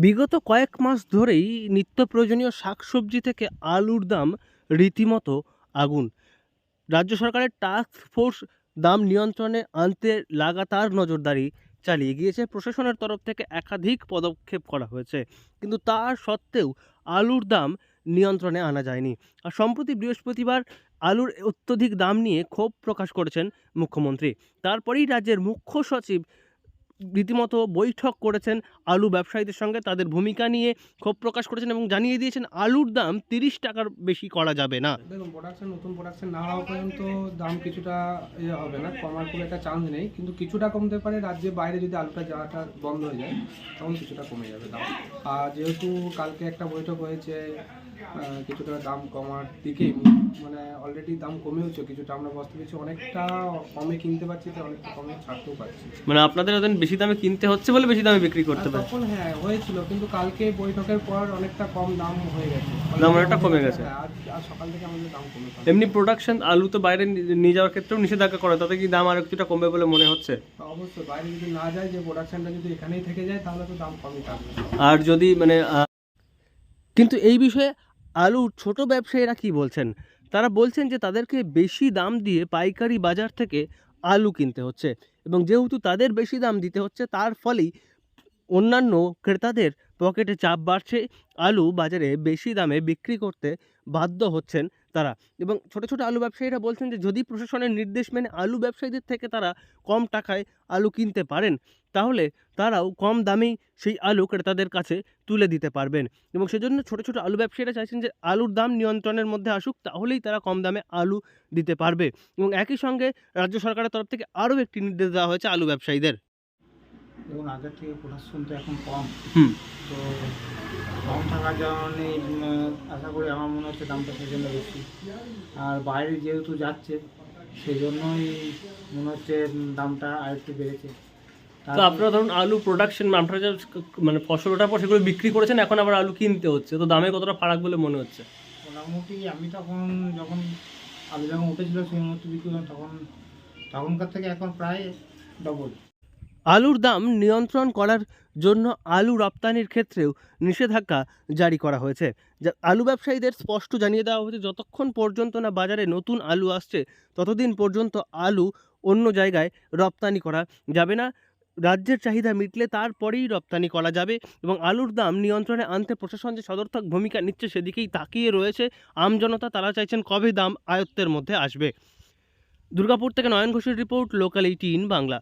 বিগত কয়েক মাস ধরেই নিত্য প্রয়োজনীয় শাকসবজি থেকে আলুর দাম রীতিমতো আগুন। রাজ্য সরকারের টাস্ক ফোর্স দাম নিয়ন্ত্রণে আনতে লাগাতার নজরদারি চালিয়ে গিয়েছে। প্রশাসনের তরফ থেকে একাধিক পদক্ষেপ করা হয়েছে, কিন্তু তা সত্ত্বেও আলুর দাম নিয়ন্ত্রণে আনা যায়নি। আর সম্প্রতি বৃহস্পতিবার আলুর অত্যধিক দাম নিয়ে ক্ষোভ প্রকাশ করেছেন মুখ্যমন্ত্রী। তারপরেই রাজ্যের মুখ্য সচিব রীতিমতো বৈঠক করেছেন আলু ব্যবসায়ীদের সঙ্গে, তাদের ভূমিকা নিয়ে ক্ষোভ প্রকাশ করেছেন এবং জানিয়ে দিয়েছেন আলুর দাম 30 টাকার বেশি করা যাবে না। দেখুন, নতুন প্রোডাকশন না হওয়া পর্যন্ত দাম কিছুটা হবে না, কমার খুব একটা চান্স নেই, কিন্তু কিছুটা কমতে পারে। রাজ্যের বাইরে যদি আলুটা যাওয়াটা বন্ধ হয়ে যায় তখন কিছুটা কমে যাবে দাম। আর যেহেতু কালকে একটা বৈঠক হয়েছে, কিছুটা দাম কমার দিকেই, মানে অলরেডি দাম কমেওছে কিছুটা, আমরা বস্তা পিছু অনেকটা কমে কিনতে পারছি, তো অনেকটা কমে ছাড়তেও পারছি। মানে আপনাদের ওদের বেশি দামে কিনতে হচ্ছে বলে বেশি দামে বিক্রি করতে পারে। তখন হ্যাঁ হয়েছিল, কিন্তু কালকে বৈঠকের পর অনেকটা কম দাম হয়ে গেছে, দাম অনেকটা কমে গেছে। আর সকাল থেকে আমাদের দাম কমে গেছে। এমনি প্রোডাকশন আলু তো বাইরে নিয়ে যাওয়ার ক্ষেত্রেও নিষেধাজ্ঞা করে, তাতে কি দাম আর কিছুটা কমবে বলে মনে হচ্ছে? অবশ্যই বাইরে যদি না যায়, যে প্রোডাকশনটা যদি এখানেই থেকে যায়, তাহলে তো দাম কমই থাকবে। আর যদি মানে কিন্তু এই বিষয়ে আলুর ছোট ব্যবসায়ীরা কি বলছেন? তারা বলছেন যে তাদেরকে বেশি দাম দিয়ে পাইকারি বাজার থেকে আলু কিনতে হচ্ছে, এবং যেহেতু তাদের বেশি দাম দিতে হচ্ছে, তার ফলেই অন্যান্য ক্রেতাদের পকেটে চাপ বাড়ছে। আলু বাজারে বেশি দামে বিক্রি করতে বাধ্য হচ্ছেন তারা। এবং ছোট ছোট আলু ব্যবসায়ীরা বলছেন যে যদি প্রশাসনের নির্দেশ মেনে আলু ব্যবসায়ীদের থেকে তারা কম টাকায় আলু কিনতে পারেন, তাহলে তারাও কম দামেই সেই আলু ক্রেতাদের কাছে তুলে দিতে পারবেন। এবং সেজন্য ছোট ছোট আলু ব্যবসায়ীরা চাইছেন যে আলুর দাম নিয়ন্ত্রণের মধ্যে আসুক, তাহলেই তারা কম দামে আলু দিতে পারবে। এবং একই সঙ্গে রাজ্য সরকারের তরফ থেকে আরও একটি নির্দেশ দেওয়া হয়েছে আলু ব্যবসায়ীদের। দেখুন, আগের থেকে প্রোডাকশন তো এখন কম, হুম তো কম থাকার কারণে আশা করি আমার মনে হচ্ছে দামটা সেজন্য বেশি। আর বাইরে যেহেতু যাচ্ছে, সেজন্যই মনে হচ্ছে দামটা আরেকটু বেড়েছে। তো আপনারা ধরুন আলু প্রোডাকশন আপনারা যে মানে ফসল ওঠার পর সেগুলো বিক্রি করেছেন, এখন আবার আলু কিনতে হচ্ছে, তো দামে কতটা ফারাক বলে মনে হচ্ছে? মোটামুটি আমি যখন আলু যখন উঠেছিল সেই মুহূর্তে বিক্রি করলাম, তখনকার থেকে এখন প্রায় ডবল। আলুর দাম নিয়ন্ত্রণ করার জন্য আলু রপ্তানির ক্ষেত্রেও নিষেধাজ্ঞা জারি করা হয়েছে। যা আলু ব্যবসায়ীদের স্পষ্ট জানিয়ে দেওয়া হয়েছে, যতক্ষণ পর্যন্ত না বাজারে নতুন আলু আসছে, ততদিন পর্যন্ত আলু অন্য জায়গায় রপ্তানি করা যাবে না। রাজ্যের চাহিদা মিটলে তারপরেই রপ্তানি করা যাবে। এবং আলুর দাম নিয়ন্ত্রণে আনতে প্রশাসন যে সদর্থক ভূমিকা নিচ্ছে, সেদিকেই তাকিয়ে রয়েছে আমজনতা। তারা চাইছেন কবে দাম আয়ত্তের মধ্যে আসবে। দুর্গাপুর থেকে নয়ন ঘোষের রিপোর্ট, লোকাল 18 বাংলা।